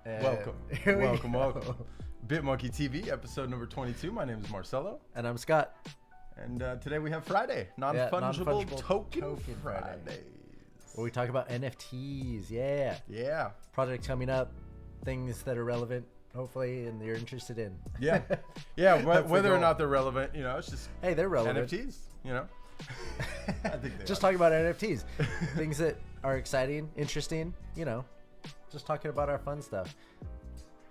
Welcome. BitMonkey TV, episode number 22. My name is Marcelo. And I'm Scott. And today we have Friday, non-fungible token Fridays. Where we talk about NFTs. Yeah. Projects coming up, things that are relevant, hopefully, and you're interested in. Yeah. Whether or not they're relevant, it's just... Hey, they're relevant. NFTs, I think they just talking about NFTs. Things that are exciting, interesting, just talking about our fun stuff.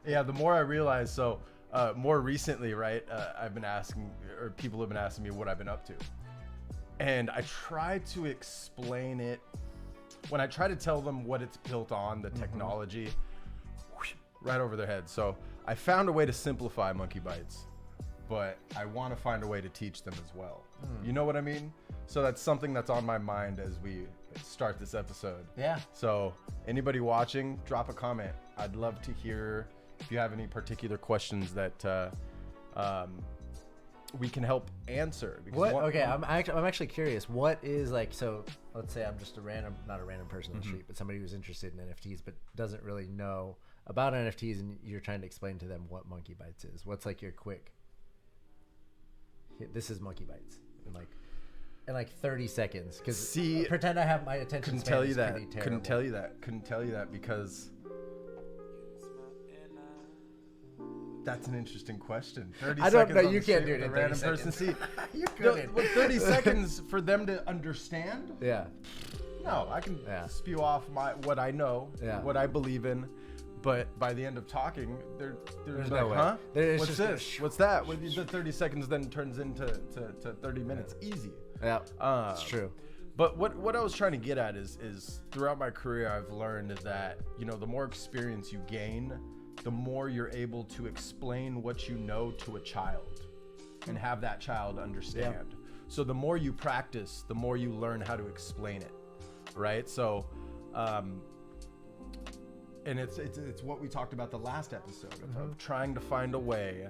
Yeah, the more I realize, more recently, right, I've been asking, or people have been asking me what I've been up to. And I try to explain it. When I try to tell them what it's built on, the technology, right over their head. So I found a way to simplify Monkey Bytes, but I want to find a way to teach them as well. You know what I mean? So that's something that's on my mind as we start this episode. Yeah. So anybody watching, drop a comment. I'd love to hear if you have any particular questions that we can help answer. I'm actually curious. What is so let's say I'm just not a random person on the street, but somebody who's interested in NFTs but doesn't really know about NFTs, and you're trying to explain to them what Monkey Bytes is. What's your quick? This is Monkey Bytes. In 30 seconds. Because pretend I have my attention couldn't span. Tell you that. Couldn't tell you that because that's an interesting question. 30 I don't seconds know. on You the can't street do it with in a 30 random person. seconds. See, You couldn't. with 30 seconds for them to understand. Yeah. No, I can spew off what I know, what I believe in. But by the end of talking, they're like, no way. huh? What's What's this? What's that? The 30 seconds then turns into 30 minutes. Easy. Yeah, it's true. But what I was trying to get at is throughout my career, I've learned that, the more experience you gain, the more you're able to explain what you know to a child and have that child understand. Yeah. So the more you practice, the more you learn how to explain it, right? So, and it's what we talked about the last episode of trying to find a way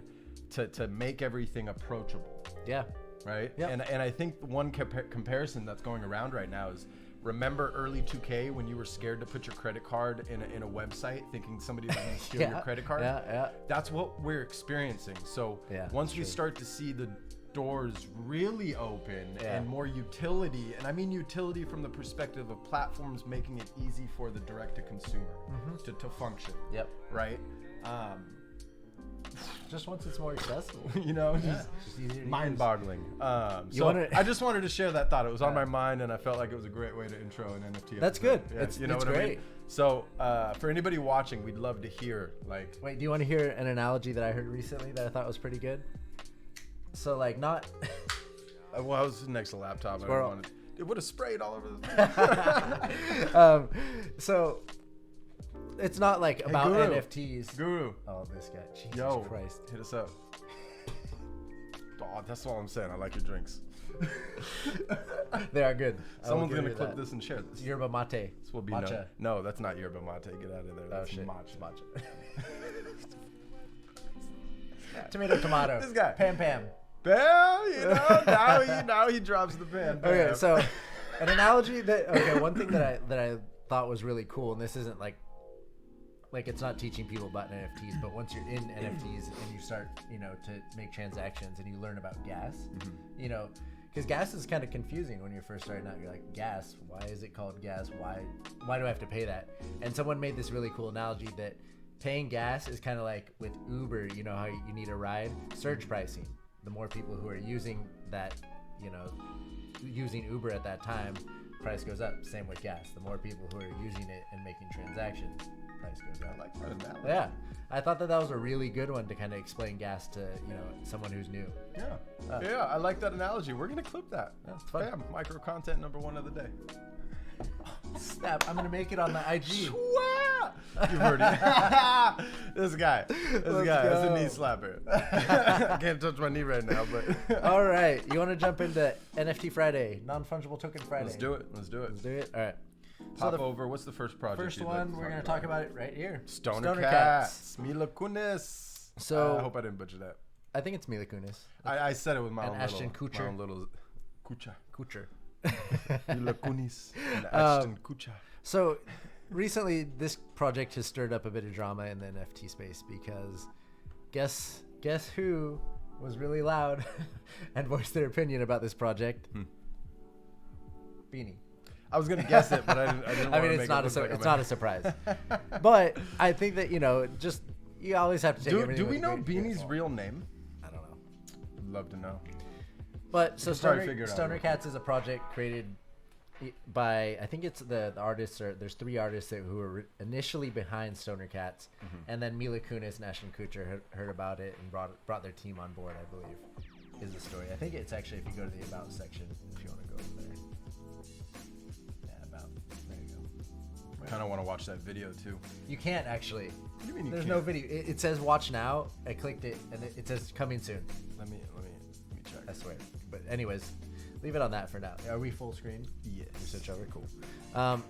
to make everything approachable. Yeah. Right? Yep. And I think one comparison that's going around right now is, remember early 2K when you were scared to put your credit card in a website thinking somebody was going to steal your credit card? Yeah. That's what we're experiencing. So once we start to see the doors really open and more utility, and I mean utility from the perspective of platforms making it easy for the direct-to-consumer to function. Yep. Right? Just once it's more accessible. Just mind-boggling. I just wanted to share that thought. It was on my mind, and I felt like it was a great way to intro an NFT. That's episode. good. Yeah, it's what great. I mean? So for anybody watching, we'd love to hear, Wait, do you want to hear an analogy that I heard recently that I thought was pretty good? So, not... Well, I was next to the laptop. And it would have sprayed all over the So... It's not about Guru. NFTs. Guru. Oh, this guy. Jesus Christ. Hit us up. Oh, that's all I'm saying. I like your drinks. They are good. Someone's going to clip this and share this. Yerba mate. This will be matcha. No, that's not yerba mate. Get out of there. That's matcha. Tomato. This guy. Pam. Bam, now he drops the pen. Bam. Okay, so an analogy one thing that I thought was really cool, and this isn't it's not teaching people about NFTs, but once you're in NFTs and you start, to make transactions and you learn about gas, because gas is kind of confusing when you're first starting out. You're like, gas, why is it called gas? Why do I have to pay that? And someone made this really cool analogy that paying gas is kind of like with Uber, how you need a ride, surge pricing. The more people who are using that, using Uber at that time, price goes up. Same with gas. The more people who are using it and making transactions, price goes up. I like that analogy. Yeah. I thought that was a really good one to kind of explain gas to, someone who's new. Yeah, I like that analogy. We're going to clip that. That's fun. Bam, micro content number 1 of the day. Snap, I'm going to make it on the IG. You've heard it. This guy. That's a knee slapper. I can't touch my knee right now, but. All right. You want to jump into NFT Friday, non-fungible token Friday? Let's do it. All right. Pop over. What's the first project? First one, we're going to talk about it right here. Stoner Cats. Mila Kunis. So I hope I didn't butcher that. I think it's Mila Kunis. I said it with my own Ashton Kutcher. My own little Kutcher. Mila Kunis and Ashton Kutcher. So recently this project has stirred up a bit of drama in the NFT space because guess who was really loud and voiced their opinion about this project? Beanie. I was gonna guess it, but I didn't. I mean, it's not a surprise. But I think that just you always have to take everything. Do we with a know grain of Beanie's salt. real name? I don't know. I'd love to know. But so We'll probably figure Stoner it out. Cats is a project created by, I think it's the artists, there's 3 artists who were initially behind Stoner Cats, and then Mila Kunis and Ashton Kutcher heard about it and brought their team on board, I believe, is the story. I think it's actually, if you go to the About section, if you want to go over there. Yeah, About. There you go. I kind of want to watch that video too. You can't actually. What do you mean you There's can't? no video. It says watch now. I clicked it, and it says coming soon. Let me check. I swear. But anyways, leave it on that for now. Are we full screen? Yes. You switch over. Cool.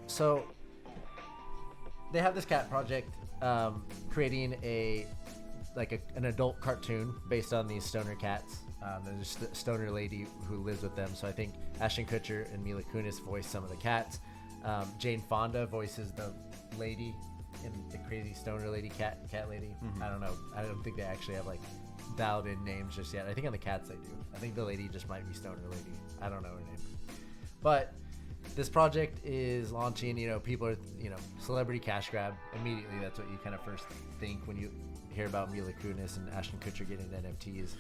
So they have this cat project, creating an adult cartoon based on these stoner cats. There's a stoner lady who lives with them. So I think Ashton Kutcher and Mila Kunis voice some of the cats. Jane Fonda voices the lady in the crazy stoner lady cat lady. I don't know. I don't think they actually have dialed in names just yet. I think on the cats they do. I think the lady just might be stoner lady. I don't know her name. But this project is launching. People are celebrity cash grab immediately. That's what you kind of first think when you hear about Mila Kunis and Ashton Kutcher getting into NFTs.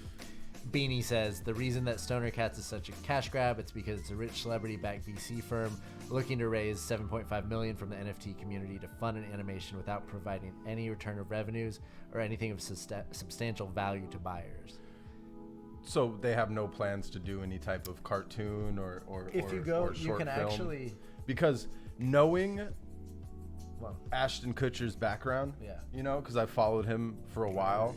Beanie says the reason that Stoner Cats is such a cash grab, it's because it's a rich celebrity-backed VC firm looking to raise $7.5 million from the NFT community to fund an animation without providing any return of revenues or anything of substantial value to buyers. So they have no plans to do any type of cartoon or If you go, or you short can film? actually. Because knowing Well, Ashton Kutcher's background, Yeah. because I followed him for a while.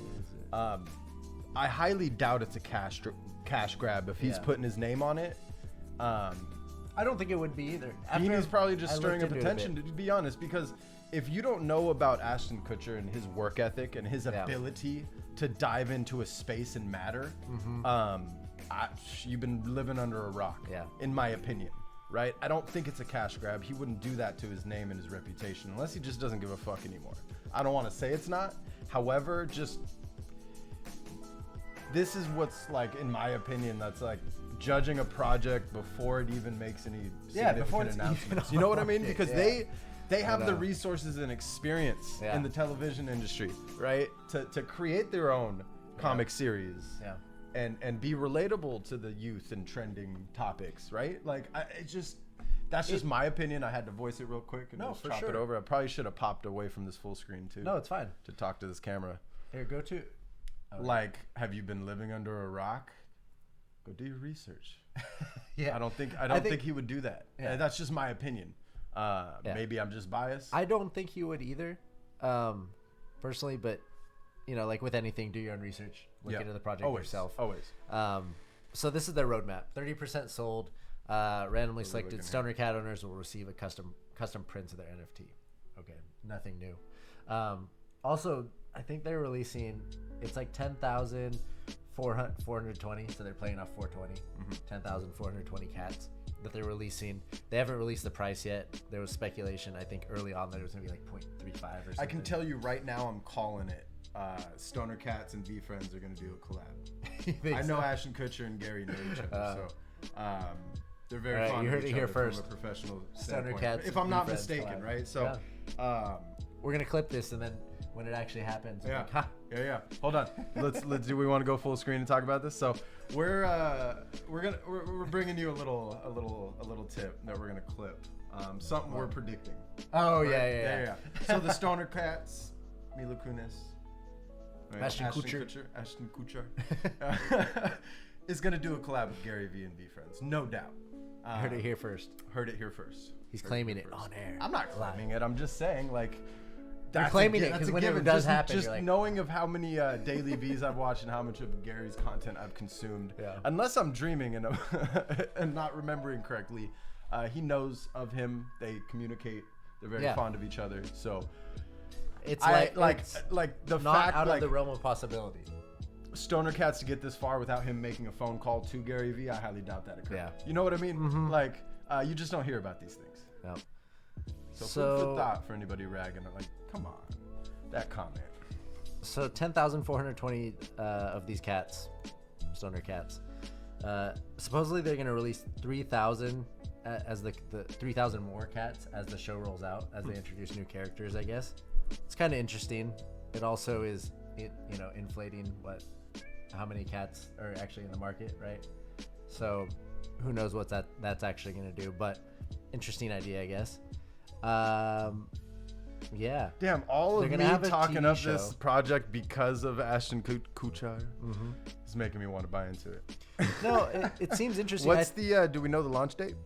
I highly doubt it's a cash grab if he's Yeah. putting his name on it. I don't think it would be either. Beanie's probably just I stirring looked up into it a attention, bit. to be honest, because if you don't know about Ashton Kutcher and his work ethic and his Yeah. ability to dive into a space and matter, you've been living under a rock, Yeah. in my opinion, right? I don't think it's a cash grab. He wouldn't do that to his name and his reputation unless he just doesn't give a fuck anymore. I don't want to say it's not. However, this is what's in my opinion, that's judging a project before it even makes any before significant it's announcements. even You know what I on mean? it, Because yeah. they have the know. resources and experience Yeah. in the television industry, right? To create their own comic series. Yeah. And be relatable to the youth and trending topics, right? That's just my opinion. I had to voice it real quick and No, just for chop it sure. over. I probably should have popped away from this full screen too. No, it's fine. to talk to this camera. Here, go to. Have you been living under a rock? Go do your research. Yeah. I don't think he would do that. Yeah. That's just my opinion. Maybe I'm just biased. I don't think he would either, personally. But with anything, do your own research. Look into the project yourself. Always. So this is their roadmap. 30% sold. Randomly we selected looking Stoner Cat owners will receive a custom prints of their NFT. Okay, nothing new. Also, I think they're releasing. It's 10,420. So they're playing off 420. 10,420 cats that they're releasing. They haven't released the price yet. There was speculation. I think early on that it was gonna be 0.35 or something. I can tell you right now, I'm calling it. Stoner Cats and V Friends are going to do a collab. I know Ashton Kutcher and Gary know each other, so they're very All right, fond you of heard each it here other first. from a professional Stoner standpoint. Cats if I'm and not V Friends mistaken, collab. right? So, We're gonna clip this, and then when it actually happens, yeah, ha. yeah. Hold on. Let's do. We want to go full screen and talk about this. So we're bringing you a little tip that we're gonna clip. Something we're predicting. Oh Right? yeah. So the Stoner Cats, Mila Kunis, right? Ashton Kutcher. Ashton Kutcher is gonna do a collab with Gary Vee and V Friends, no doubt. Heard it here first. Heard it here first. He's Heard claiming here it first. on air. I'm not claiming it. I'm just saying You're claiming it that's because a when it given. does just, happen, just you're like, knowing of how many daily V's I've watched and how much of Gary's content I've consumed. Yeah. Unless I'm dreaming and and not remembering correctly, he knows of him. They communicate. They're very fond of each other. So it's I it's like the not fact out like of the realm of possibility. Stoner Cats to get this far without him making a phone call to Gary Vee, I highly doubt that occurred. Yeah. You know what I mean? You just don't hear about these things. No. So, food So- for thought for anybody ragging. I'm like, come on, that comment. So 10,420 of these cats, stoner cats. Supposedly they're gonna release 3,000 as the 3,000 more cats as the show rolls out, as they introduce new characters. I guess it's kind of interesting. It also is, inflating how many cats are actually in the market, right? So who knows what that's actually gonna do? But interesting idea, I guess. Yeah. Damn, all They're of gonna me have a talking TV up show. this project because of Ashton Kutcher Mm-hmm. is making me want to buy into it. No, it seems interesting. What's the? Do we know the launch date?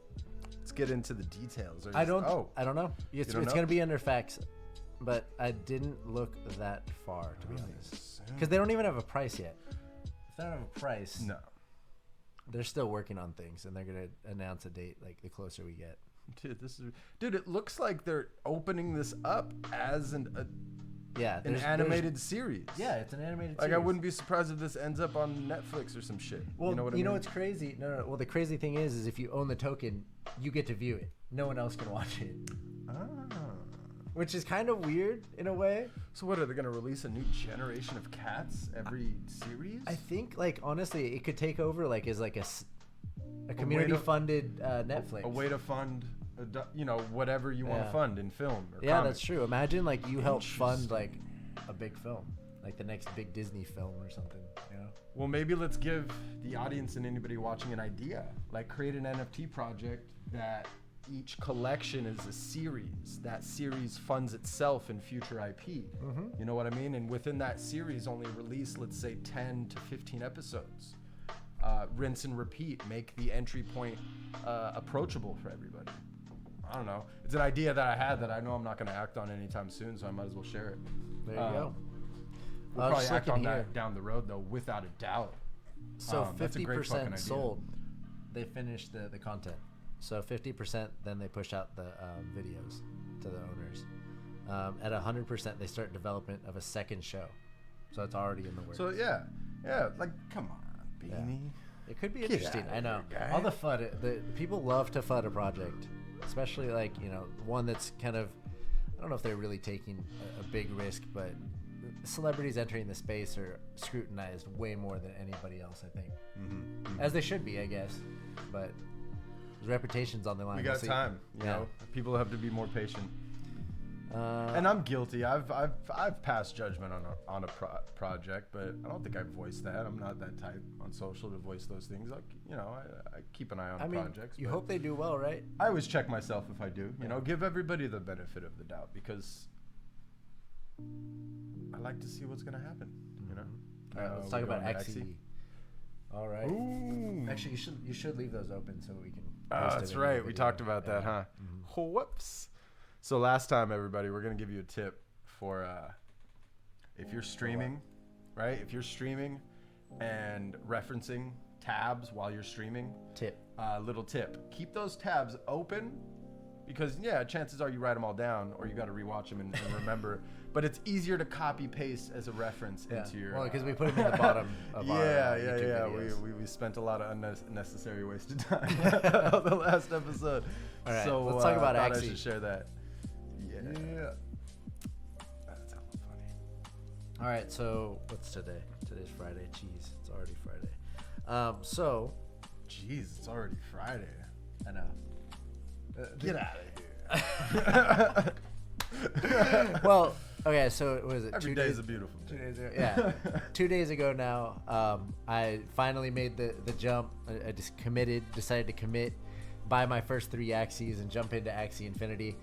Let's get into the details. I don't. Oh, I don't know. It's don't know? gonna be under facts, but I didn't look that far to be honest, because they don't even have a price yet. If they don't have a price, no. they're still working on things, and they're gonna announce a date like the closer we get. Dude, it looks like they're opening this up as an There's animated series. Yeah, it's an animated. Like, I series. wouldn't be surprised if this ends up on Netflix or some shit. Well, you know what I mean? what's crazy? No. Well, the crazy thing is if you own the token, you get to view it. No one else can watch it, Ah. which is kind of weird in a way. So what, are they going to release a new generation of cats every series? I think, like, honestly, it could take over, like, as like a way to- community-funded Netflix. A way to fund, whatever you want to Yeah. fund in film or Yeah, comic. that's true. Imagine, like, you help fund, Interesting. like, a big film, like the next big Disney film or something. You know? Well, maybe let's give the audience and anybody watching an idea. Like, create an NFT project that each collection is a series. That series funds itself in future IP. Mhm. You know what I mean? And within that series, only release, let's say, 10 to 15 episodes. Rinse and repeat. Make the entry point approachable for everybody. I don't know. It's an idea that I had that I know I'm not going to act on anytime soon, so I might as well share it. There you go. We'll probably just act looking on here. that down the road, though, without a doubt. So That's a great fucking 50% idea. sold. They finished the content. So 50%, then they push out the videos to the owners. At 100%, they start development of a second show. So it's already in the works. So yeah, like, come on, Beanie. It could be Get interesting. outta I know. here, guy. All the FUD. The people love to FUD a project, especially like one that's kind of. I don't know if they're really taking a big risk, but celebrities entering the space are scrutinized way more than anybody else. I think, as they should be, I guess. But his reputation's on the line. We We'll got see. time. You Yeah. know, people have to be more patient. And I'm guilty. I've passed judgment on a project, but I don't think I voiced that. I'm not that type on social to voice those things. Like, I keep an eye on I mean, projects. you but hope they do well, right? I always check myself if I do. Give everybody the benefit of the doubt, because I like to see what's gonna happen. All right, let's We talk about going to XE. All right. Ooh. Actually, you should leave those open so we can. Oh, post it that's in the right. We video. talked about that, Yeah. huh? Whoops. So last time, everybody, we're gonna give you a tip for if you're streaming, right? If you're streaming and referencing tabs while you're streaming, Tip. little tip: keep those tabs open, because chances are you write them all down or you got to rewatch them and remember. But it's easier to copy paste as a reference Yeah. into your. Well, because we put them in the bottom of our YouTube videos. We spent a lot of unnecessary wasted time on the last episode. All right, so let's talk about I thought I Axie. should share that. Yeah. That's hella funny. All right, so what's today? Today's Friday. Jeez, it's already Friday. So Jeez, it's already Friday. I know. Get out of here. Well, okay, so it was it Every 2 day days? is a beautiful day. 2 days ago. Yeah, 2 days ago now. I finally made the jump. I just decided to commit, buy my first 3 Axies and jump into Axie Infinity.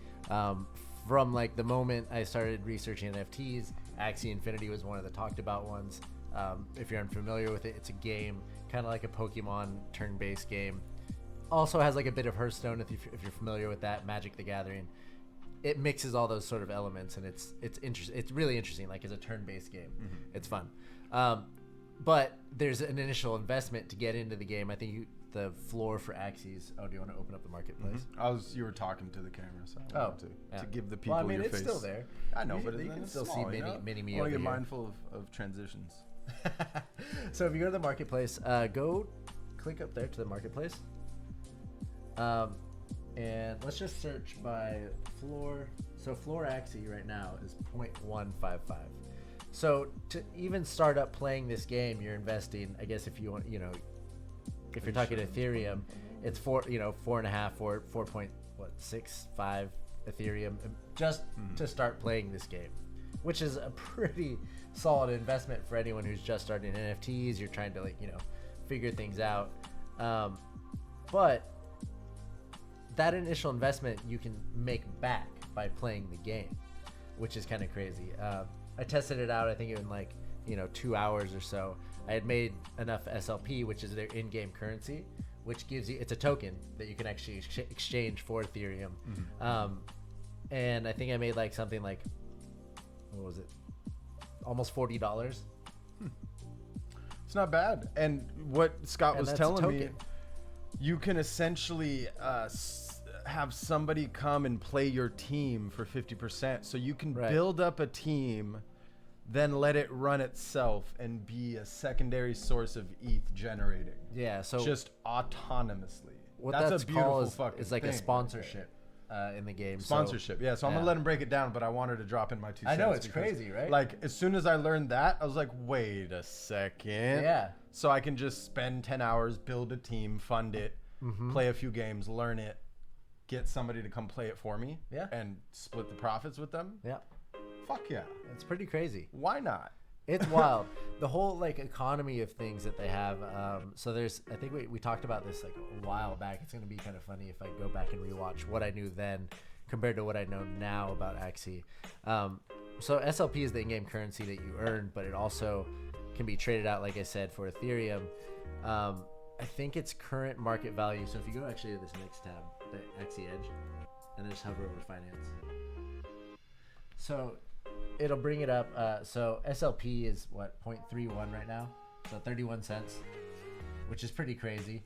From like the moment I started researching NFTs, Axie Infinity was one of the talked about ones. If you're unfamiliar with it, it's a game kind of like a Pokemon turn-based game. Also has like a bit of Hearthstone if you're familiar with that, Magic the Gathering. It mixes all those sort of elements, and it's interesting. It's really interesting, like as a turn-based game. It's fun. But there's an initial investment to get into the game. I think the floor for Axies. Oh, do you want to open up the marketplace? You were talking to the camera, so I wanted yeah. to give the people Well, I mean, your it's face. still there. I know, You but can it's still see small, mini me I want over to get here. mindful of transitions. So if you go to the marketplace, go click up there to the marketplace. And let's just search by floor. So floor Axie right now is 0.155. So to even start up playing this game, you're investing, I guess if you want, if you're talking Ethereum, it's 4.65 Ethereum just to start playing this game, which is a pretty solid investment for anyone who's just starting NFTs. You're trying to figure things out. But that initial investment you can make back by playing the game, which is kind of crazy. I tested it out, I think in 2 hours or so. I had made enough SLP, which is their in-game currency, which gives you, it's a token that you can actually exchange for Ethereum. And I think I made something like, what was it? Almost $40. It's not bad. And what Scott was telling me, you can essentially have somebody come and play your team for 50%. So you can build up a team, then let it run itself and be a secondary source of ETH generating. Yeah, so just autonomously. What that's a beautiful fucking is like thing. A sponsorship in the game. Sponsorship, yeah. So I'm gonna let him break it down, but I wanted to drop in my 2 cents. I know, it's crazy, right? As soon as I learned that, I was like, wait a second. Yeah. So I can just spend 10 hours, build a team, fund it, play a few games, learn it, get somebody to come play it for me, and split the profits with them. Yeah. Fuck yeah. It's pretty crazy. Why not? It's wild. The whole economy of things that they have. So there's, I think we talked about this a while back. It's going to be kind of funny if I go back and rewatch what I knew then compared to what I know now about Axie. So SLP is the in-game currency that you earn, but it also can be traded out, like I said, for Ethereum. I think its current market value. So if you go actually to this next tab, the Axie Edge, and then just hover over finance. So it'll bring it up. So SLP is what, 0.31 right now, so 31 cents, which is pretty crazy.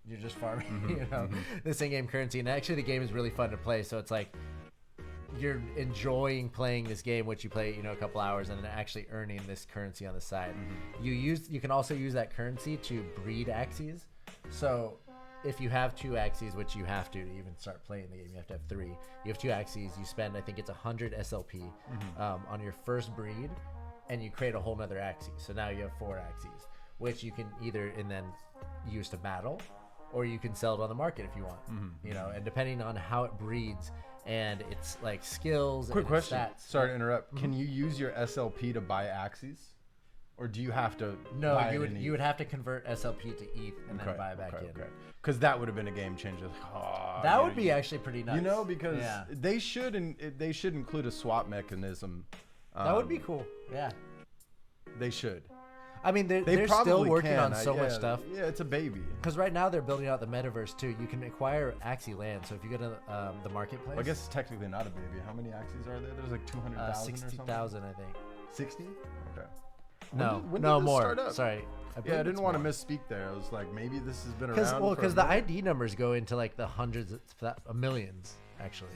You're just farming, this in-game currency, and actually the game is really fun to play. So it's like you're enjoying playing this game, which you play, a couple hours, and then actually earning this currency on the side. You can also use that currency to breed Axies. So if you have 2 Axies, which you have to even start playing the game, you have to have 3. You have 2 Axies, you spend, I think it's 100 SLP on your first breed, and you create a whole nother Axie. So now you have 4 Axies, which you can either and then use to battle, or you can sell it on the market if you want. And depending on how it breeds and its skills. Quick and question. Stats. Sorry to interrupt. Can you use your SLP to buy Axies? Or do you have to? No, you would have to convert SLP to ETH and then buy back in. Because that would have been a game changer. That would be actually pretty nice. Because they should include a swap mechanism. That would be cool. Yeah. They should. I mean, they're still working on so much stuff. Yeah, it's a baby. Because right now they're building out the metaverse too. You can acquire Axie land. So if you go to the marketplace, well, I guess it's technically not a baby. How many Axies are there? There's 200,000. 60,000, I think. 60? Okay. When did more. Start up? Sorry. I didn't want to misspeak there. I was like, maybe this has been around. Because the ID numbers go into the hundreds of millions actually.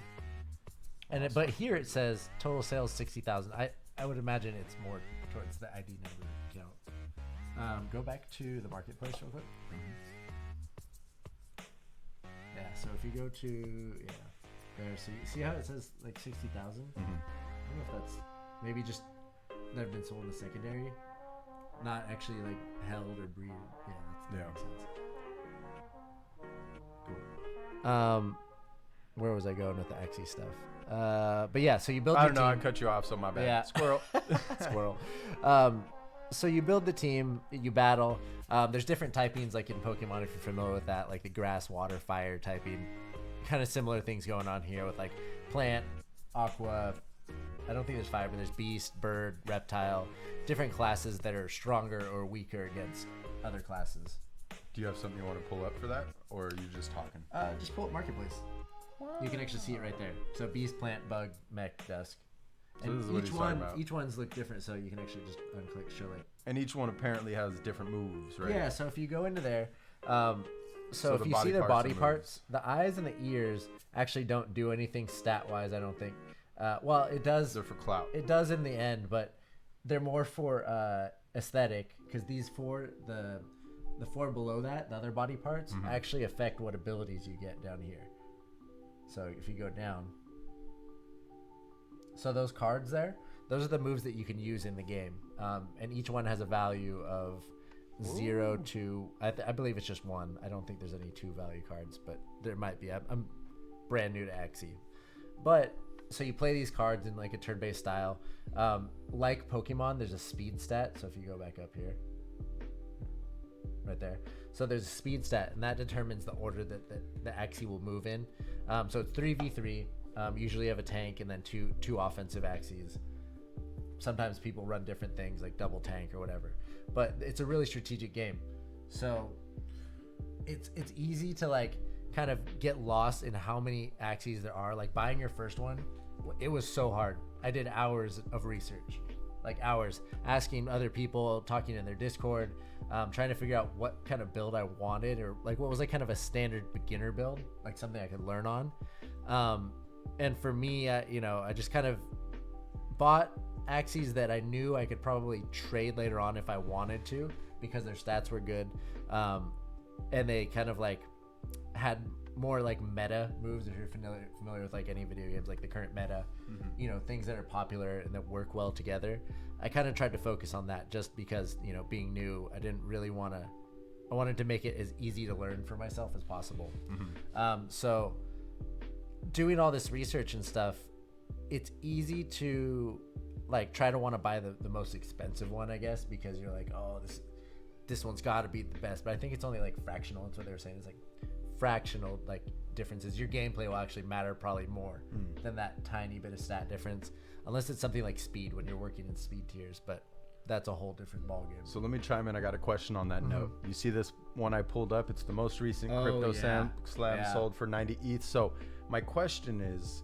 Awesome. But here it says total sales 60,000. I would imagine it's more towards the ID number count. Go back to the marketplace real quick. Yeah. So if you go to there, so you see how it says 60,000. I don't know if that's maybe just that have been sold in the secondary, not actually held or breeded. Yeah, that makes sense. Cool. Where was I going with the Axie stuff? But yeah, so you build. I don't know. I cut you off, so my bad. Yeah. Squirrel. Squirrel. So you build the team, you battle. There's different typings, like in Pokemon, if you're familiar with that, like the grass, water, fire typing. Kind of similar things going on here with plant, aqua. I don't think there's fire, but there's beast, bird, reptile, different classes that are stronger or weaker against other classes. Do you have something you want to pull up for that, or are you just talking? Just pull up Marketplace. You can actually see it right there. So beast, plant, bug, mech, dusk. So and this is what he's talking about. Each one's look different, so you can actually just unclick show And each one apparently has different moves, right? Yeah, so if you go into there, so if you see their body parts, the eyes and the ears actually don't do anything stat-wise, I don't think. Well, it does. They're for clout. It does in the end, but they're more for aesthetic, because these four, the four below that, the other body parts, actually affect what abilities you get down here. So if you go down, so those cards there, those are the moves that you can use in the game, and each one has a value of 0 to I believe it's just 1. I don't think there's any 2 value cards, but there might be. I'm brand new to Axie, but so you play these cards in like a turn-based style. Like Pokemon, there's a speed stat. So if you go back up here, right there, so there's a speed stat, and that determines the order that the Axie will move in. So it's 3v3. Usually you have a tank and then two offensive Axies. Sometimes people run different things like double tank or whatever, but it's a really strategic game. So it's easy to like kind of get lost in how many Axies there are. Like buying your first one, it was so hard. I did hours of research, like hours, asking other people, talking in their Discord, trying to figure out what kind of build I wanted, or like what was like kind of a standard beginner build, like something I could learn on. And for me, I just kind of bought Axies that I knew I could probably trade later on if I wanted to, because their stats were good, and they kind of like had more like meta moves. If you're familiar with like any video games, like the current meta, things that are popular and that work well together. I kind of tried to focus on that just because, being new, I didn't really I wanted to make it as easy to learn for myself as possible. So doing all this research and stuff, it's easy to like try to want to buy the most expensive one, I guess, because you're like, oh, this one's got to be the best. But I think it's only like fractional. That's what they were saying. It's like fractional like differences. Your gameplay will actually matter probably more than that tiny bit of stat difference, unless it's something like speed when you're working in speed tiers. But that's a whole different ballgame. So let me chime in. I got a question on that note. You see this one I pulled up? It's the most recent Crypto Slam sold for 90 ETH. So my question is,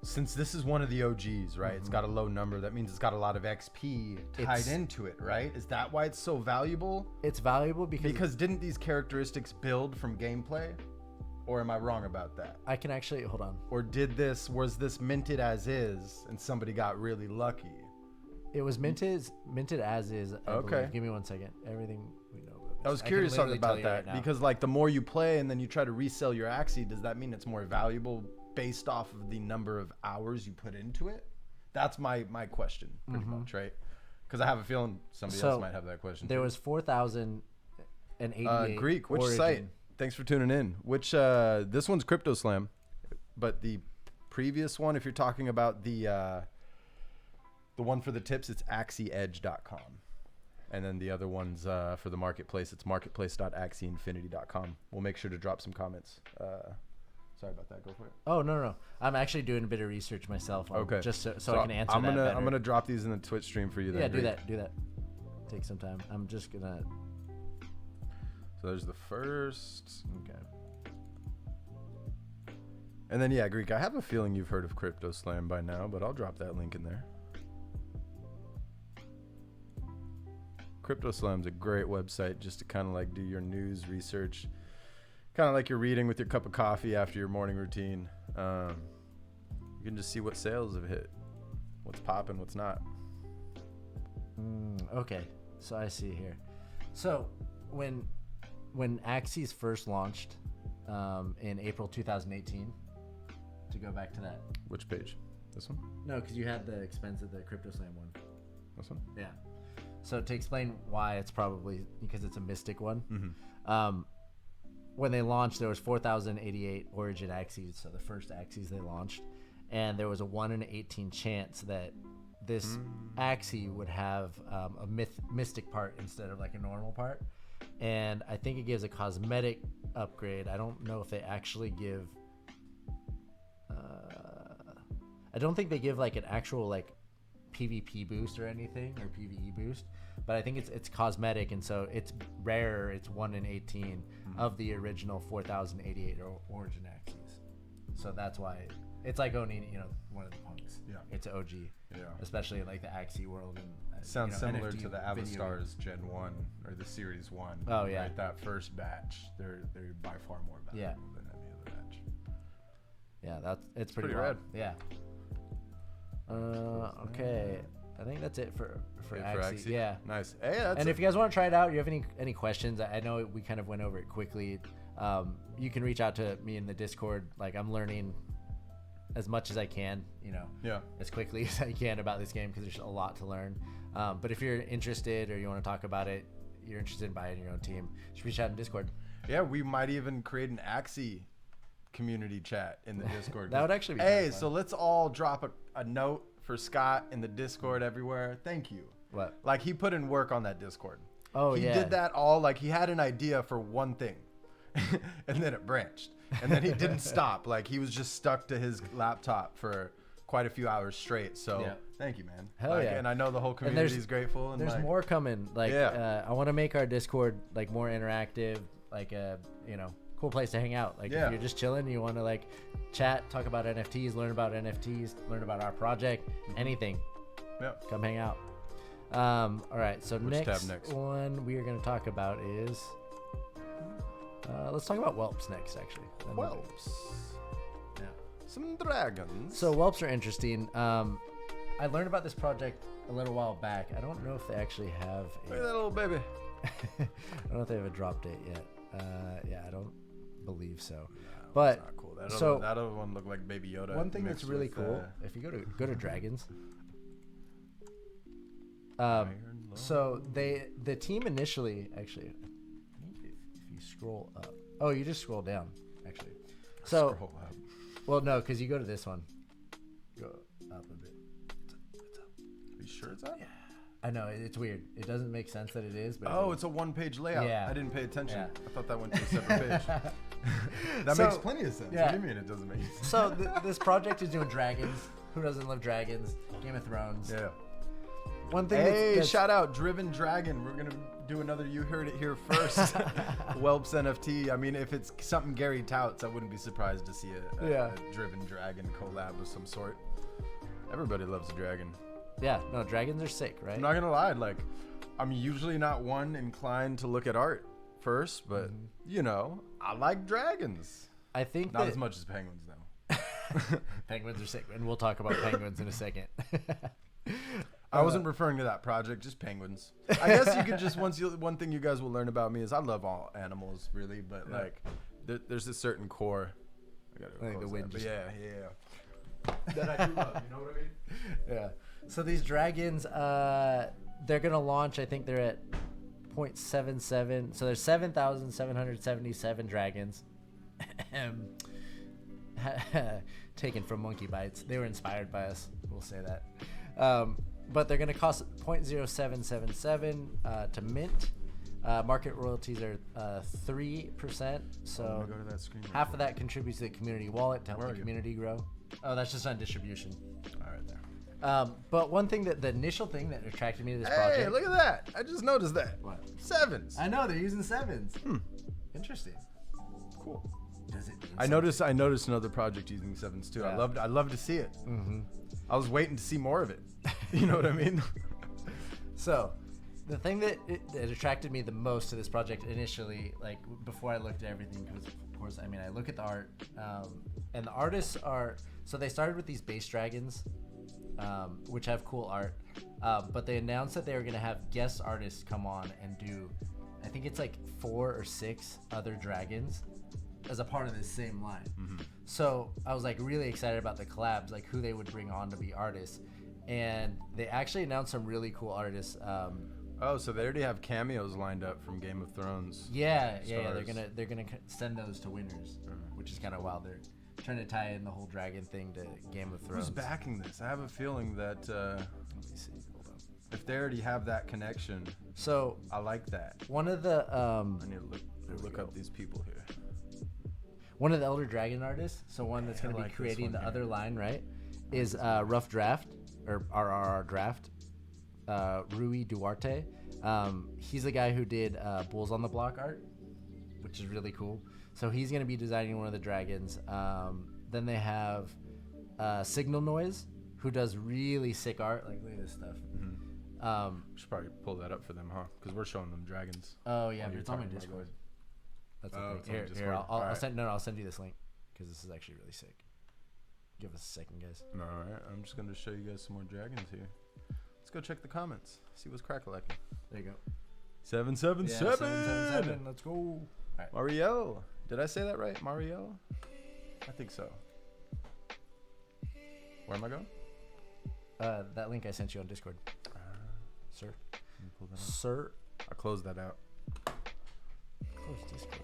since this is one of the OGs, right? It's got a low number. That means it's got a lot of XP tied into it, right? Is that why it's so valuable? It's valuable because didn't these characteristics build from gameplay? Or am I wrong about that? I can actually, hold on. Or was this minted as is and somebody got really lucky? It was minted as is. I believe. Give me 1 second. Everything we know about this. I was curious about that because like the more you play and then you try to resell your Axie, does that mean it's more valuable based off of the number of hours you put into it? That's my question pretty much, right? Because I have a feeling somebody else might have that question. There was 4,088. Greek, which site? Thanks for tuning in. Which this one's Crypto Slam, but the previous one, if you're talking about the one for the tips, it's axieedge.com. And then the other one's for the marketplace, it's marketplace.axieinfinity.com. We'll make sure to drop some comments. Sorry about that. Go for it. Oh, no. I'm actually doing a bit of research myself. Just so I can answer that better. I'm going to drop these in the Twitch stream for you. Yeah, do that. Take some time. I'm just going to. So there's the first. Okay. And then, Greek, I have a feeling you've heard of Crypto Slam by now, but I'll drop that link in there. Crypto Slam's a great website just to kind of like do your news research, kind of like you're reading with your cup of coffee after your morning routine. You can just see what sales have hit, what's popping, what's not. Okay, so I see here. So when Axies first launched in April 2018, to go back to that. Which page? This one? No, because you had the expense of the Crypto Slam one. This one? Yeah. So to explain why, it's probably because it's a Mystic one. When they launched, there was 4,088 Origin Axies, so the first Axies they launched, and there was a 1 in 18 chance that this Axie would have a Mystic part instead of like a normal part. And I think it gives a cosmetic upgrade. I don't know if they actually give. I don't think they give like an actual like PvP boost or anything, or PvE boost, but I think it's cosmetic, and so it's rarer. It's 1 in 18 of the original 4,088 Origin Axies. So that's why it's like owning one of the punks. Yeah, it's an OG. Yeah, especially in like the Axie world. And sounds similar NFT to the Avastars Gen 1 or the Series 1. Oh yeah, right? That first batch, they're by far more valuable than any other batch. Yeah, it's pretty rad. Yeah. Okay. I think that's it for Axie. Yeah. Nice. Hey, and if you guys want to try it out, you have any questions, I know we kind of went over it quickly. You can reach out to me in the Discord. Like, I'm learning as much as I can, Yeah. as quickly as I can about this game because there's a lot to learn. But if you're interested or you want to talk about it, you're interested in buying your own team, just reach out in Discord. Yeah, we might even create an Axie community chat in the Discord. That would actually be Hey, kinda fun. so let's all drop a note for Scott in the Discord everywhere. Thank you. What? Like, he put in work on that Discord. Oh, he yeah. did that all, like, he had an idea for one thing and then it branched. And then he didn't stop. Like, he was just stuck to his laptop for quite a few hours straight. So Yeah. thank you, man. Hell Like, yeah. And I know the whole there's- community is grateful. And There's like, more coming. Like, Yeah. I want to make our Discord like more interactive, like a cool place to hang out. Like, Yeah. if you're just chilling, you want to like chat, talk about NFTs, learn about NFTs, learn about our project, anything. Yeah. Come hang out. All right. So Which tab next next? one we are going to talk about is let's talk about whelps next. Actually. Then we'll do- Whelps. Yeah. Some dragons. So whelps are interesting. I learned about this project a little while back. I don't know if they actually have Look at that little baby. I don't know if they have a drop date yet. Yeah, I don't believe so. But That's not cool. so- that other one looked like Baby Yoda. one thing that's mixed really with, cool, if you go to dragons, Iron Lord. so the team initially actually, I think if you scroll up, oh, you just scroll down actually. So Scroll up. well, no, because you go to this one, go up a bit. Are you sure it's up? I know it's weird. It doesn't make sense that it is, but Oh, it's a one-page layout. Yeah. I didn't pay attention. Yeah. I thought that went to a separate page. That So- makes plenty of sense. yeah. What do you mean it doesn't make sense? so this project is doing dragons. Who doesn't love dragons? Game of Thrones. Yeah. One thing. Hey, that's, shout out Driven Dragon. We're gonna do another. You heard it here first. Whelps NFT. I mean, if it's something Gary touts, I wouldn't be surprised to see Yeah. a Driven Dragon collab of some sort. Everybody loves a dragon. Yeah, no, dragons are sick, right? I'm not gonna lie. Like, I'm usually not one inclined to look at art first, but I like dragons. I think Not that as much as penguins, though. penguins are sick, and we'll talk about penguins in a second. I wasn't referring to that project, just penguins. I guess you could just one thing you guys will learn about me is I love all animals, really, but like there's a certain core. I gotta I think the close wind that, but just- yeah. That I do love. You know what I mean? Yeah. So these dragons, they're gonna launch. I think they're at 0.77. So there's 7,777 dragons. Taken from Monkey Bites. They were inspired by us. We'll say that. But they're gonna cost 0.0777 to mint. Market royalties are 3%. So I'm gonna go to that screen. half of that contributes to the community wallet to help Where the are you? community grow. Oh, that's just on distribution. All right, there. But one thing the initial thing that attracted me to this Hey, project. look at that! I just noticed that. What? Sevens. I know they're using sevens. Interesting. Cool. Does it? Mean I noticed another project using sevens too. Yeah. I love to see it. Mm-hmm. I was waiting to see more of it. You know what I mean? So, the thing that attracted me the most to this project initially, like before I looked at everything, because of course, I mean, I look at the art, and the artists are. So they started with these base dragons, which have cool art, but they announced that they were gonna have guest artists come on and do, I think it's like 4 or 6 other dragons as a part of this same line. So I was like really excited about the collabs, like who they would bring on to be artists, and they actually announced some really cool artists. Oh, so they already have cameos lined up from Game of Thrones. Yeah. Stars. They're gonna send those to winners, which is kind of wild. They're trying to tie in the whole dragon thing to Game of Thrones. Who's backing this? I have a feeling that Let me see. Hold on. if they already have that connection, So I like that. one of the I need to There we look go. up these people here. one of the Elder Dragon artists, so one that's I going to like be this creating one the here. other line, right, is Rough Draft, or RRR Draft, Rui Duarte. He's the guy who did Bulls on the Block art, which is really cool. So he's going to be designing one of the dragons. Then they have Signal Noise, who does really sick art. Like, look at this stuff. Should probably pull that up for them, huh? Because we're showing them dragons. Oh, yeah, but you're it's on my talking about Discord. That's Oh, okay. it's on Here, Discord. here, I'll Alright. send. No, I'll send you this link because this is actually really sick. Give us a second, guys. All right, I'm just gonna show you guys some more dragons here. Let's go check the comments. See what's crack-a-lacking. There you go. 777. 777. Let's go. Marielle, Did I say that right? Mariella? I think so. Where am I going? That link I sent you on Discord. Sir. Let me pull that up. Sir. I closed that out. Close Discord.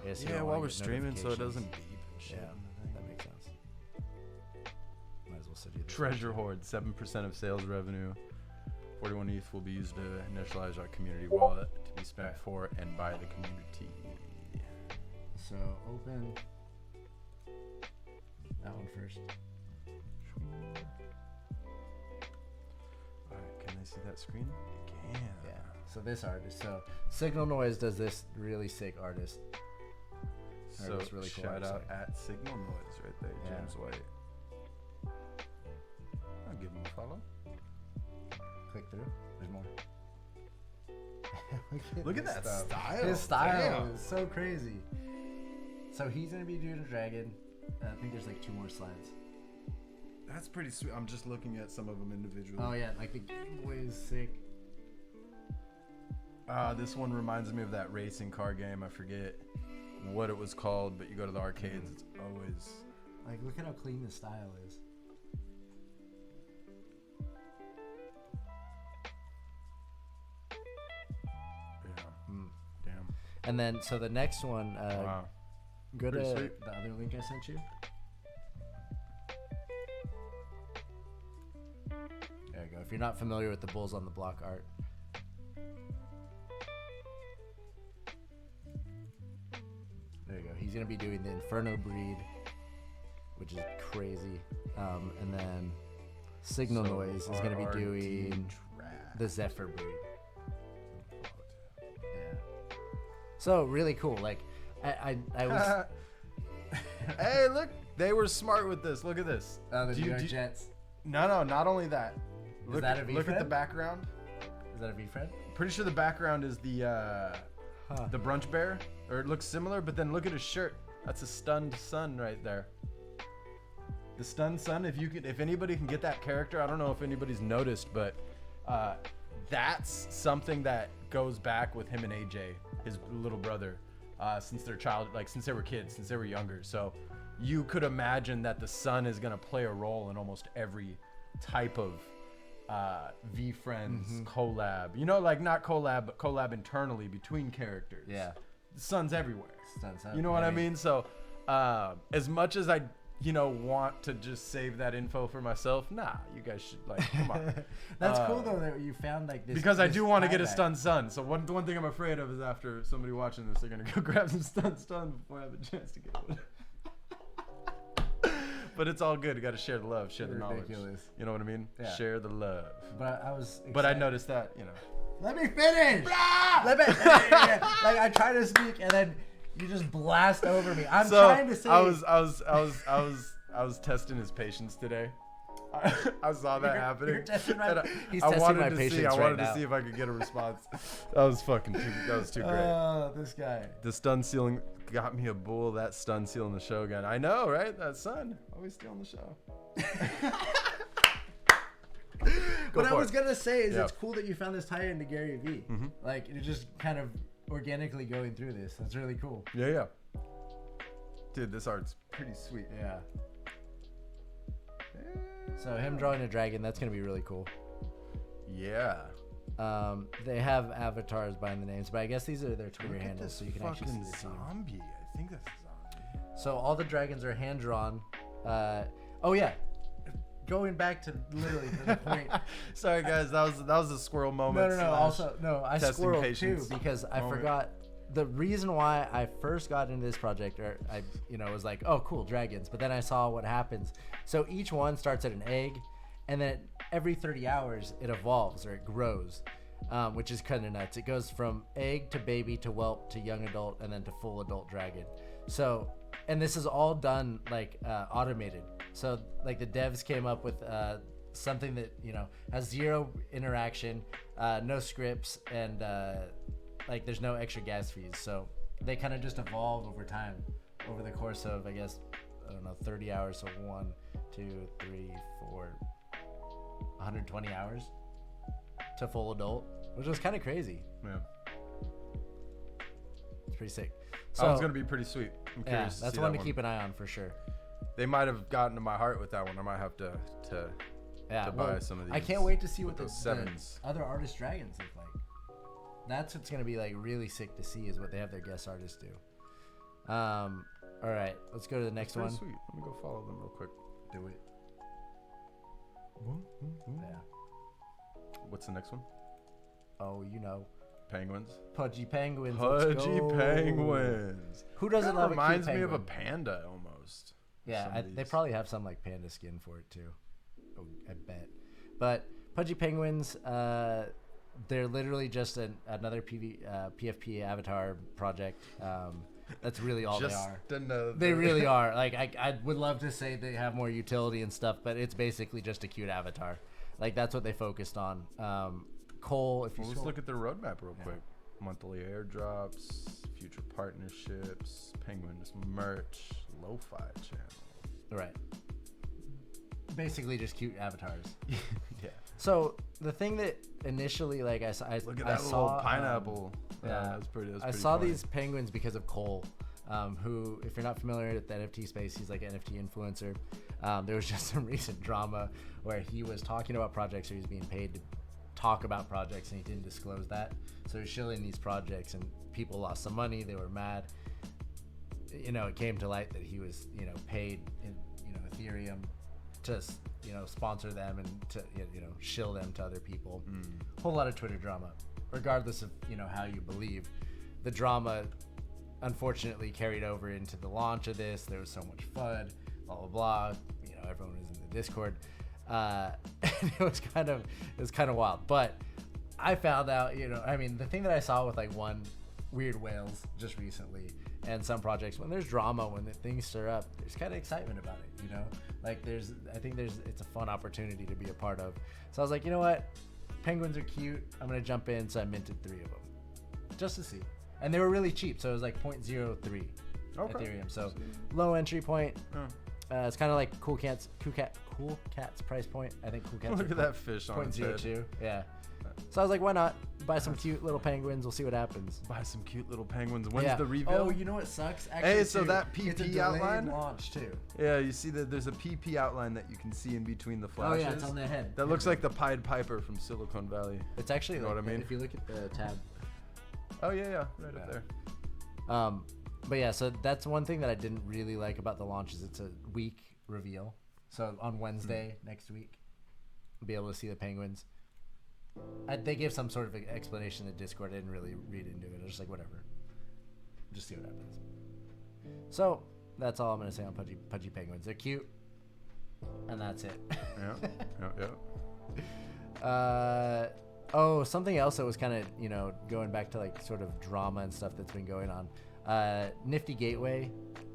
Yeah, so you Yeah, don't while wanna we're get streaming, so it notifications. doesn't beep and shit. Yeah, that makes sense. Might as well send you this. Treasure Hoard, 7% of sales revenue. 41 ETH will be used to initialize our community wallet to be spent for and by the community. So open that one first. Alright, can they see that screen? They can. Yeah. So this artist. So Signal Noise does this really sick artist. So it's really cool shout out artist. at Signal Noise right there, Yeah. James White. I'll give him a follow. Click through. There's more. Look at his that stuff. style. His style Damn. is so crazy. So he's gonna be doing a dragon. I think there's like 2 more slides. That's pretty sweet. I'm just looking at some of them individually. Oh yeah, like the Game Boy is sick. This one reminds me of that racing car game. I forget what it was called, but you go to the arcades. It's always. Like look at how clean the style is. Yeah. Mm. Damn. And then so the next one, Wow. go to Pretty sweet. the other link I sent you. There you go. If you're not familiar with the Bulls on the Block art. There you go. He's gonna be doing the Inferno breed, which is crazy. And then Signal So Noise is gonna be RRD doing draft. the Zephyr breed. Yeah. So really cool. Like I was. Hey, look, they were smart with this. Look at this. Oh, the Do New you- York do you- Jets. No, not only that. Is Look, that a look at the V-Fred? background. Is that a V-Fred? Pretty sure the background is the Huh. the brunch bear, or it looks similar. But then look at his shirt. That's a stunned sun right there. The stunned sun. If anybody can get that character, I don't know if anybody's noticed, but that's something that goes back with him and AJ, his little brother, since their since they were kids, since they were younger. So you could imagine that the sun is gonna play a role in almost every type of V-Friends collab. You know, like not collab, but collab internally between characters. Yeah. The sun's everywhere. Stunned sun. You know what I mean? So, as much as I, want to just save that info for myself, nah, you guys should come on. That's cool though that you found like this. Because I this do want to get a tieback. stunned sun. So one thing I'm afraid of is after somebody watching this, they're gonna go grab some stunned sun before I have a chance to get one. But it's all good. You got to share the love, share the knowledge. Ridiculous. You know what I mean? Yeah. Share the love. But I was. But I excited- noticed that, Let me finish. Let me. Like I try to speak and then you just blast over me. I'm trying to say. I was testing his patience today. I saw that happening. you're testing my- and he's I testing wanted my to patience see. I right wanted now. to see if I could get a response. That was too great. Oh, this guy. The stun sealing got me a bull. That stun sealing the show gun. I know, right? That son always stealing the show. What I for was it. gonna say is Yeah. it's cool that you found this tie into Gary Vee. Like you're just kind of organically going through this. That's really cool. Yeah. Dude, this art's pretty sweet. Yeah. So him drawing a dragon, that's gonna be really cool. Yeah. They have avatars behind the names, but I guess these are their Twitter Look at handles, this so you can actually see fucking the team. zombie. I think that's a zombie. So all the dragons are hand drawn. Oh yeah, going back to literally to the point. Sorry guys, that was a squirrel moment. No. slash- Also, no. I testing squirreled patience too because I moment. forgot the reason why I first got into this project. Or I, was like, oh, cool, dragons. But then I saw what happens. So each one starts at an egg, and then every 30 hours it evolves or it grows, which is kind of nuts. It goes from egg to baby to whelp to young adult and then to full adult dragon. So, and this is all done like automated. So like the devs came up with something that has zero interaction, no scripts, and like there's no extra gas fees. So they kind of just evolve over time, over the course of 30 hours. So 1, 2, 3, 4, 120 hours to full adult, which was kind of crazy. Yeah. It's pretty sick. That one's gonna be pretty sweet. I'm yeah, curious. that's to see one that to keep an eye on for sure. They might have gotten to my heart with that one. I might have to buy some of these. I can't wait to see what those the sevens. other artist dragons look like. That's what's gonna be like really sick to see is what they have their guest artists do. All right, let's go to the next Pretty one. sweet. Let me go follow them real quick. Do it. Yeah. What's the next one? Oh, you know, Penguins. Pudgy Penguins. Let's Pudgy go. Penguins. Who doesn't Kinda love a cute reminds me of a penguin? panda almost. Yeah, Some of they these. probably have some like panda skin for it too. Oh, I bet. But Pudgy Penguins, they're literally just another PFP avatar project. That's really all Just they are. another. They really are. Like I would love to say they have more utility and stuff, but it's basically just a cute avatar. Like that's what they focused on. Cole, if you Well, let's scroll- look at their roadmap real quick. Monthly airdrops, future partnerships, Penguins merch, lo-fi channel. right, basically just cute avatars. Yeah. So the thing that initially, like I saw, Look at I that saw, little pineapple. yeah, that's pretty. That's I pretty saw funny. these penguins because of Cole, who, if you're not familiar with the NFT space, he's like an NFT influencer. There was just some recent drama where he was talking about projects, or he was being paid to talk about projects, and he didn't disclose that. So he's shilling these projects, and people lost some money. They were mad. You know, it came to light that he was, you know, paid in, you know, Ethereum to, you know, sponsor them and to, you know, shill them to other people. Whole lot of Twitter drama. Regardless of, you know, how you believe, the drama unfortunately carried over into the launch of this. There was so much FUD, blah blah blah. You know, everyone was in the Discord, and it was kind of wild. But I found out, you know, I mean, the thing that I saw with like one Weird Whales just recently, and some projects, when there's drama, when things stir up, there's kind of excitement about it, you know. Like it's a fun opportunity to be a part of. So I was like, you know what, penguins are cute. I'm gonna jump in. So I minted 3 of them, just to see. And they were really cheap, so it was like 0.03 Ethereum. So low entry point. It's kind of like Cool Cat's price point. I think Cool Cat's Look at that fish on its head. 0.02. Yeah. So I was like, why not buy some cute little penguins? We'll see what happens. Buy some cute little penguins. When's Yeah. the reveal? Oh, you know what sucks? Actually, Hey, so too, that it's a PP delayed outline? launch too. Yeah, you see that there's a PP outline that you can see in between the Oh flashes. yeah, it's on the head. That looks like the Pied Piper from Silicon Valley. It's actually You know like what I mean? If you look at the tab. Oh yeah, right up there. But yeah, so that's one thing that I didn't really like about the launch is it's a week reveal. So on Wednesday next week, we'll be able to see the penguins. They gave some sort of explanation in the Discord. I didn't really read into it. I was just like, whatever. Just see what happens. So that's all I'm going to say on Pudgy Penguins. They're cute. And that's it. Yeah. Oh, something else that was kind of, you know, going back to like sort of drama and stuff that's been going on. Nifty Gateway.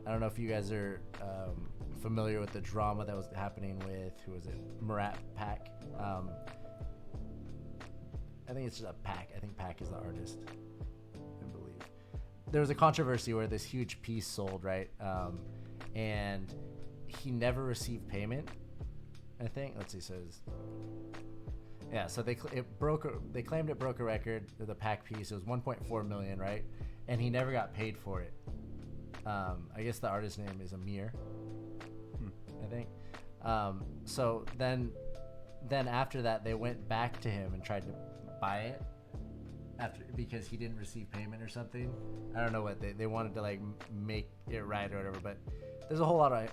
I don't know if you guys are familiar with the drama that was happening with, who was it? Murat Pak. I think it's just a Pack. I think Pack is the artist, I believe. There was a controversy where this huge piece sold, right? And he never received payment, I think. Let's see, says... Yeah, so they claimed it broke a record, the Pack piece. It was 1.4 million, right? And he never got paid for it. I guess the artist's name is Amir, I think. So then after that, they went back to him and tried to buy it because he didn't receive payment or something. I don't know what they wanted to like make it right or whatever. But there's a whole lot of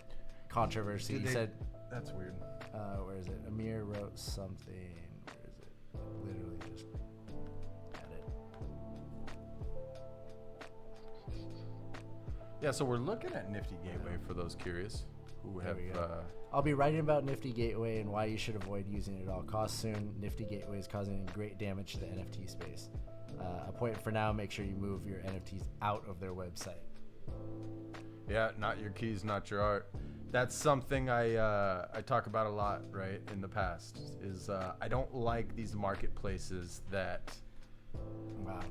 controversy. He said, "That's weird." Where is it? Amir wrote something. Where is it? Literally just had it. Yeah, so we're looking at Nifty Gateway for those curious who There have. we go. I'll be writing about Nifty Gateway and why you should avoid using it at all costs soon. Nifty Gateway is causing great damage to the NFT space. A point for now, make sure you move your NFTs out of their website. Yeah, not your keys, not your art. That's something I talk about a lot, right, in the past, is I don't like these marketplaces that Wow.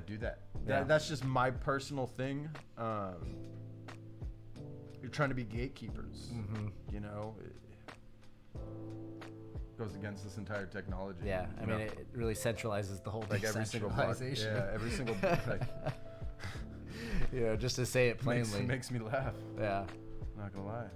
do that. Yeah. That's just my personal thing. You're trying to be gatekeepers, you know? It goes against this entire technology. Yeah, I you mean, know? it really centralizes the whole like every single block. decentralization. Yeah, every single like, You know, just to say it plainly. Makes me laugh. Yeah. Not gonna lie.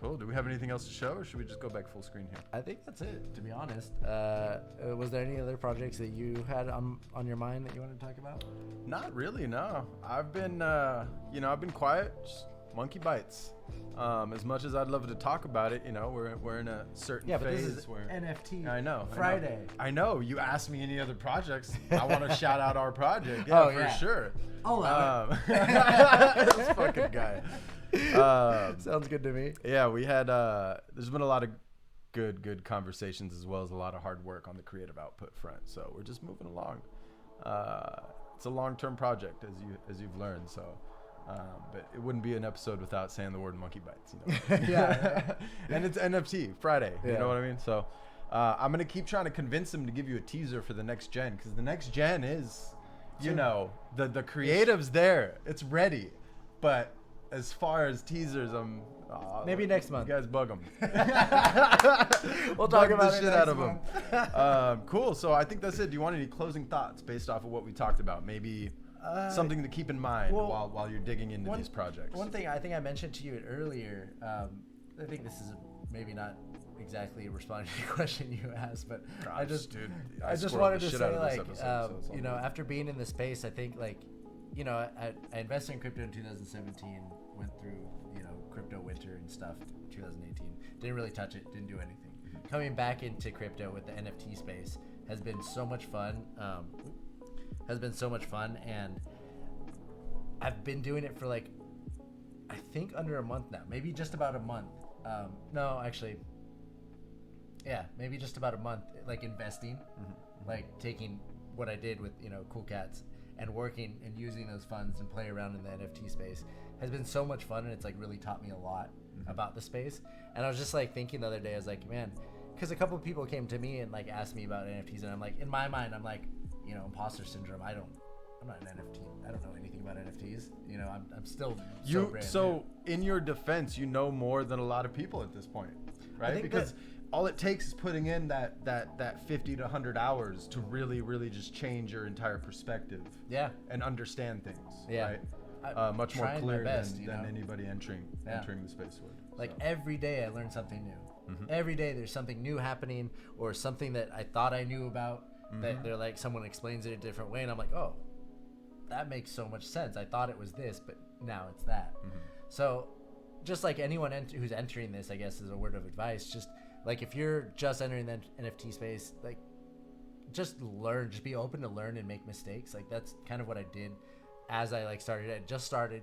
Cool. Do we have anything else to show, or should we just go back full screen here? I think that's it, to be honest. Was there any other projects that you had on your mind that you wanted to talk about? Not really, no. I've been, I've been quiet. Just monkey bites. As much as I'd love to talk about it, we're in a certain phase. But this is where NFT I know Friday. I know. You asked me any other projects. I want to shout out our project. Yeah, for sure. I'll allow it. This fucking guy. Sounds good to me. Yeah, we had. There's been a lot of good conversations as well as a lot of hard work on the creative output front. So we're just moving along. It's a long-term project, as you've learned. So, but it wouldn't be an episode without saying the word monkey bites. Yeah. And it's NFT Friday. Yeah. You know what I mean? So, I'm gonna keep trying to convince him to give you a teaser for the next gen, because the next gen is, the creative's there. It's ready, but as far as teasers, maybe next month. You guys bug them. We'll talk about the it shit next out of month. them. Cool. So I think that's it. Do you want any closing thoughts based off of what we talked about? Maybe something to keep in mind while you're digging into these projects. One thing I think I mentioned to you earlier. I think this is maybe not exactly responding to the question you asked, but I just wanted to say, like, after being in the space, I think, like, I invested in crypto in 2017, went through, crypto winter and stuff, 2018. Didn't really touch it, didn't do anything. Coming back into crypto with the NFT space has been so much fun. And I've been doing it for, like, I think under a month now, maybe just about a month. Maybe just about a month, like, investing, like taking what I did with, Cool Cats and working and using those funds and play around in the NFT space has been so much fun, and it's, like, really taught me a lot about the space. And I was just, like, thinking the other day, I was like, man, because a couple of people came to me and, like, asked me about NFTs, and I'm like, in my mind, I'm like, imposter syndrome. I'm not an NFT. I don't know anything about NFTs. I'm still so brand new. In your defense, you know more than a lot of people at this point, right? Because all it takes is putting in that 50 to 100 hours to really, really just change your entire perspective. Yeah. And understand things. Yeah. Right? Much more clear than anybody entering the space would. Like, every day I learn something new. Every day there's something new happening, or something that I thought I knew about that they're like, someone explains it a different way, and I'm like, oh, that makes so much sense. I thought it was this, but now it's that. So just like anyone who's entering this, I guess, is a word of advice. Just like, if you're just entering the NFT space, like, just learn, just be open to learn and make mistakes. Like, that's kind of what I did as I, like, started. I just started,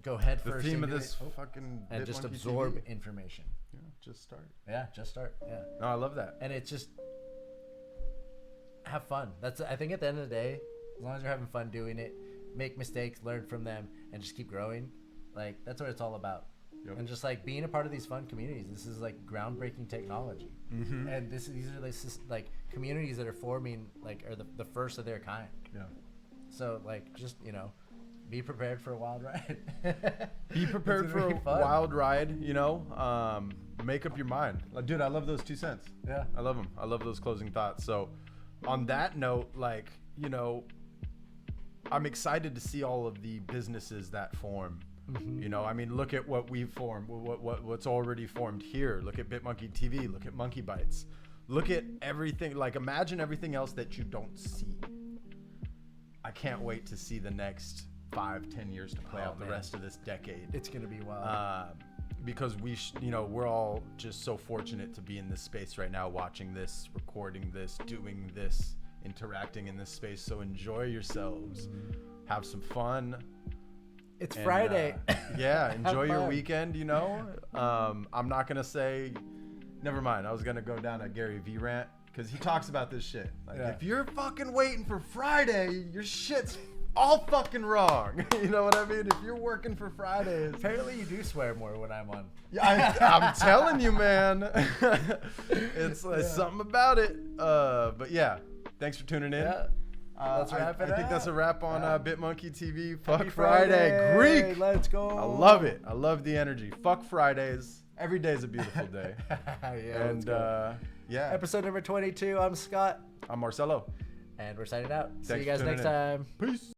go head first. The theme of this fucking and just absorb TV. Information. Yeah, just start. Yeah, just start. Yeah. No, I love that. And it's just have fun. I think at the end of the day, as long as you're having fun doing it, make mistakes, learn from them, and just keep growing. Like, that's what it's all about. Yep. And just, like, being a part of these fun communities. This is, like, groundbreaking technology. And these are like communities that are forming, like, are the first of their kind. Yeah. So, like, just, be prepared for a wild ride. Be prepared for a wild ride, make up your mind. Like, dude, I love those 2 cents. Yeah. I love them. I love those closing thoughts. So on that note, like, I'm excited to see all of the businesses that form. I mean, look at what we've formed, what's already formed here. Look at BitMonkey TV. Look at Monkey Bites. Look at everything. Like, imagine everything else that you don't see. I can't wait to see the next 5-10 years to play out the rest of this decade. It's gonna be wild. Because we're all just so fortunate to be in this space right now, watching this, recording this, doing this, interacting in this space. So enjoy yourselves, have some fun. It's Friday. Enjoy your weekend. I'm not gonna say. Never mind. I was gonna go down a Gary V rant, because he talks about this shit. Like, if you're fucking waiting for Friday, your shit's all fucking wrong. You know what I mean? If you're working for Fridays. Apparently you do swear more when I'm on. Yeah, I'm telling you, man. It's something about it. But yeah, thanks for tuning in. Yeah. Let's wrap it up. I think that's a wrap on BitMonkey TV. Fuck Friday. Greek. Let's go. I love it. I love the energy. Fuck Fridays. Every day is a beautiful day. Episode number 22. I'm Scott. I'm Marcelo. And we're signing out. Thanks See you guys next time. Peace.